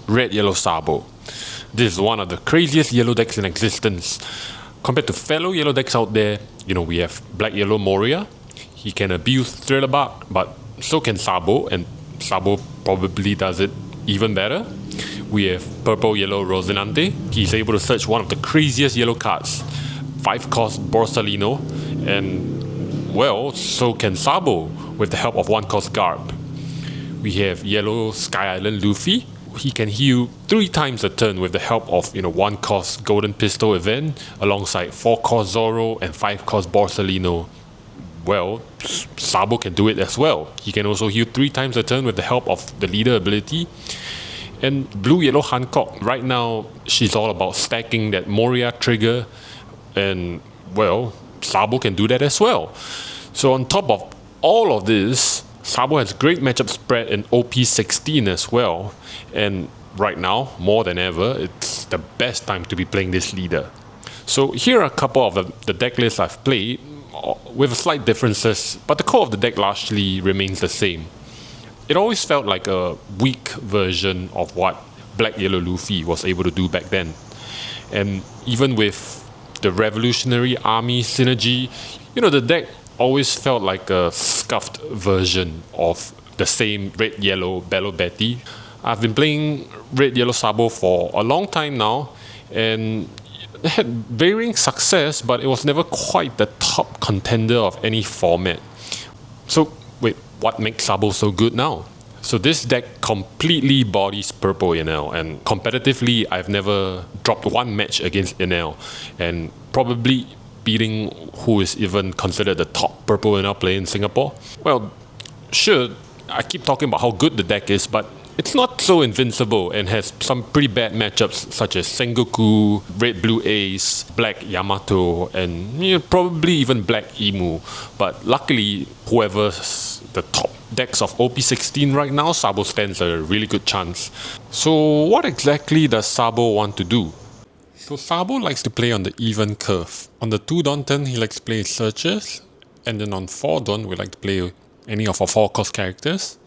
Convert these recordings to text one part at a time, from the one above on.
Red-Yellow Sabo. This is one of the craziest yellow decks in existence. Compared to fellow yellow decks out there, we have Black-Yellow Moria. He can abuse Thriller Bark, but so can Sabo, and Sabo probably does it even better. We have Purple-Yellow Rosinante. He's able to search one of the craziest yellow cards, 5-cost Borsalino, and well, so can Sabo with the help of 1-cost Garb. We have Yellow Sky Island Luffy. He can heal 3 times a turn with the help of 1-cost Golden Pistol event alongside 4-cost Zoro and 5-cost Borsalino. Well, Sabo can do it as well. He can also heal 3 times a turn with the help of the leader ability. And Blue-Yellow Hancock, right now she's all about stacking that Moria trigger, and well, Sabo can do that as well. So on top of all of this, Sabo has great matchup spread in OP16 as well, and right now, more than ever, it's the best time to be playing this leader. So here are a couple of the deck lists I've played, with slight differences, but the core of the deck largely remains the same. It always felt like a weak version of what Black-Yellow Luffy was able to do back then. And even with the Revolutionary Army synergy, the deck always felt like a scuffed version of the same Red-Yellow Bello Betty. I've been playing Red-Yellow Sabo for a long time now, and it had varying success, but it was never quite the top contender of any format. So wait, what makes Sabo so good now? So this deck completely bodies Purple Enel, and competitively I've never dropped one match against Enel, and probably beating who is even considered the top Purple Enel player in Singapore. Well, sure, I keep talking about how good the deck is, but it's not so invincible and has some pretty bad matchups such as Sengoku, Red Blue Ace, Black Yamato, and probably even Black Emu. But luckily, whoever's the top decks of OP16 right now, Sabo stands a really good chance. So what exactly does Sabo want to do? So Sabo likes to play on the even curve. On the 2 dawn turn, he likes to play Searchers, and then on 4 dawn, we like to play any of our 4-cost characters.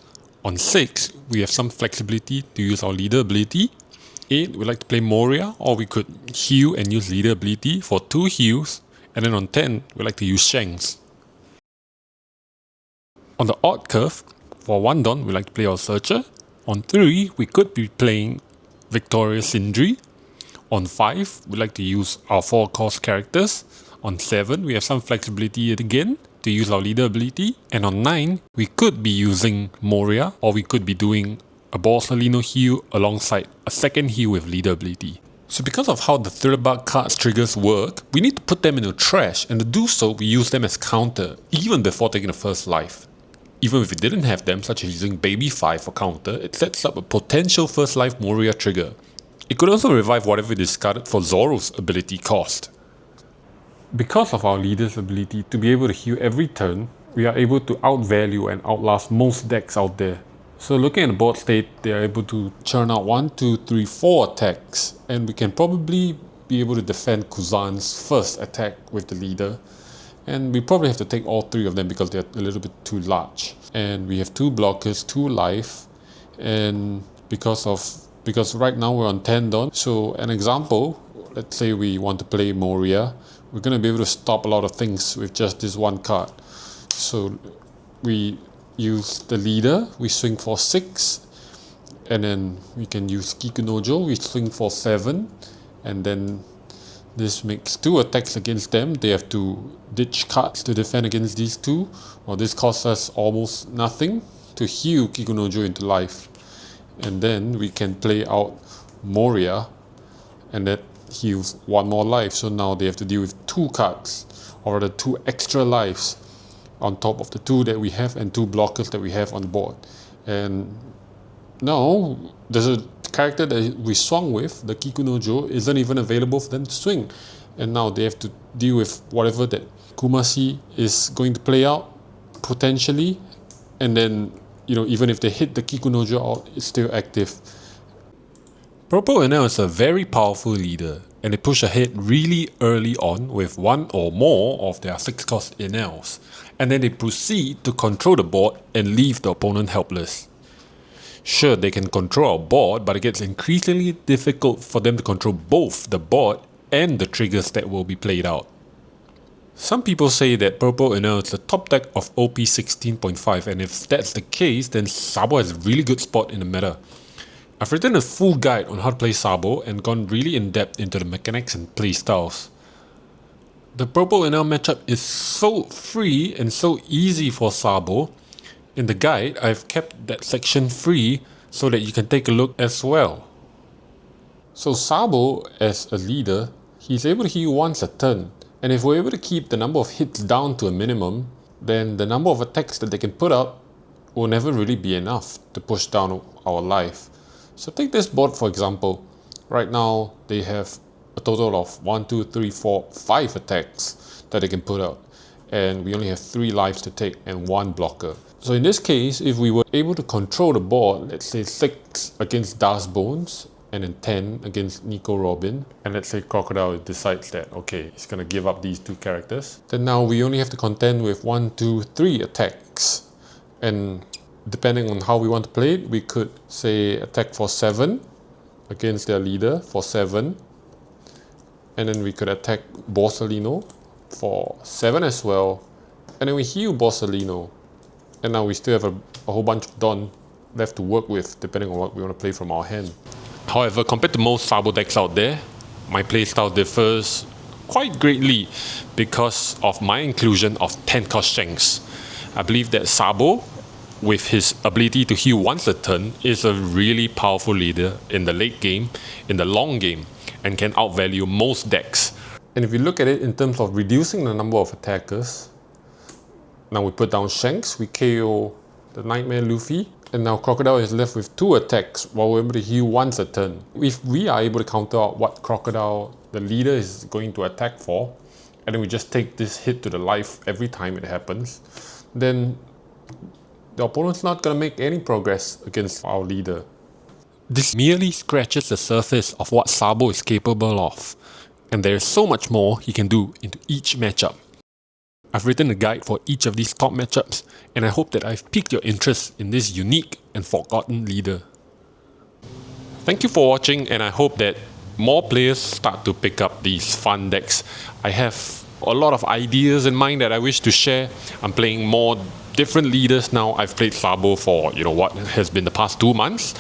On 6, we have some flexibility to use our leader ability. 8, we like to play Moria, or we could heal and use leader ability for 2 heals. And then on 10, we like to use Shanks. On the odd curve, for 1 dawn, we like to play our Searcher. On 3, we could be playing Victoria Sindri. On 5, we like to use our 4-cost characters. On 7, we have some flexibility again to use our leader ability, and on 9, we could be using Moria, or we could be doing a Borsalino heal alongside a second heal with leader ability. So because of how the Thriller Bark cards triggers work, we need to put them in the trash, and to do so, we use them as counter, even before taking the first life. Even if we didn't have them, such as using Baby 5 for counter, it sets up a potential first life Moria trigger. It could also revive whatever we discarded for Zoro's ability cost. Because of our leader's ability to be able to heal every turn, we are able to outvalue and outlast most decks out there. So looking at the board state, they are able to churn out 1, 2, 3, 4 attacks, and we can probably be able to defend Kuzan's first attack with the leader. And we probably have to take all 3 of them because they're a little bit too large. And we have 2 blockers, 2 life, and because right now we're on 10 dawn. So an example, let's say we want to play Moria, we're going to be able to stop a lot of things with just this 1 card. So we use the leader, we swing for 6, and then we can use Kikunojo, we swing for 7, and then this makes 2 attacks against them. They have to ditch cards to defend against these 2. Well, this costs us almost nothing to heal Kikunojo into life. And then we can play out Moria, and that heals 1 more life. So now they have to deal with 2 cards, or rather 2 extra lives on top of the 2 that we have and 2 blockers that we have on the board. And now there's a character that we swung with, the Kikunojo, isn't even available for them to swing. And now they have to deal with whatever that Kumasi is going to play out, potentially. And then, even if they hit the Kikunojo out, it's still active. Purple Enel is a very powerful leader, and they push ahead really early on with 1 or more of their 6-cost Enels, and then they proceed to control the board and leave the opponent helpless. Sure, they can control our board, but it gets increasingly difficult for them to control both the board and the triggers that will be played out. Some people say that Purple Enel is the top deck of OP16.5, and if that's the case, then Sabo has a really good spot in the meta. I've written a full guide on how to play Sabo and gone really in depth into the mechanics and playstyles. The Purple Enel matchup is so free and so easy for Sabo. In the guide, I've kept that section free so that you can take a look as well. So Sabo, as a leader, he's able to heal once a turn, and if we're able to keep the number of hits down to a minimum, then the number of attacks that they can put out will never really be enough to push down our life. So take this board for example. Right now they have a total of 1, 2, 3, 4, 5 attacks that they can put out, and we only have 3 lives to take and 1 blocker. So in this case, if we were able to control the board, let's say 6 against Darth Bones, and then 10 against Nico Robin, and let's say Crocodile decides that, okay, he's gonna give up these 2 characters, then now we only have to contend with 1, 2, 3 attacks. And depending on how we want to play it, we could say attack for 7 against their leader for 7, and then we could attack Borsalino for 7 as well, and then we heal Borsalino, and now we still have a whole bunch of Dawn left to work with depending on what we want to play from our hand. However, compared to most Sabo decks out there, my playstyle differs quite greatly because of my inclusion of 10-cost Shanks. I believe that Sabo, with his ability to heal once a turn, is a really powerful leader in the late game, in the long game, and can outvalue most decks. And if you look at it in terms of reducing the number of attackers, now we put down Shanks, we KO the Nightmare Luffy, and now Crocodile is left with 2 attacks while we're able to heal once a turn. If we are able to counter out what Crocodile, the leader, is going to attack for, and then we just take this hit to the life every time it happens, then the opponent's not going to make any progress against our leader. This merely scratches the surface of what Sabo is capable of, and there is so much more he can do into each matchup. I've written a guide for each of these top matchups, and I hope that I've piqued your interest in this unique and forgotten leader. Thank you for watching, and I hope that more players start to pick up these fun decks. I have a lot of ideas in mind that I wish to share. I'm playing more different leaders now. I've played Sabo for what has been the past 2 months,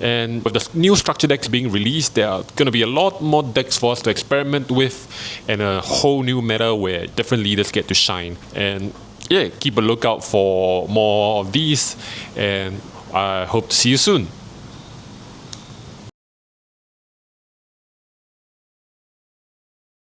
and with the new structure decks being released, there are going to be a lot more decks for us to experiment with, and a whole new meta where different leaders get to shine. And yeah, keep a lookout for more of these, and I hope to see you soon.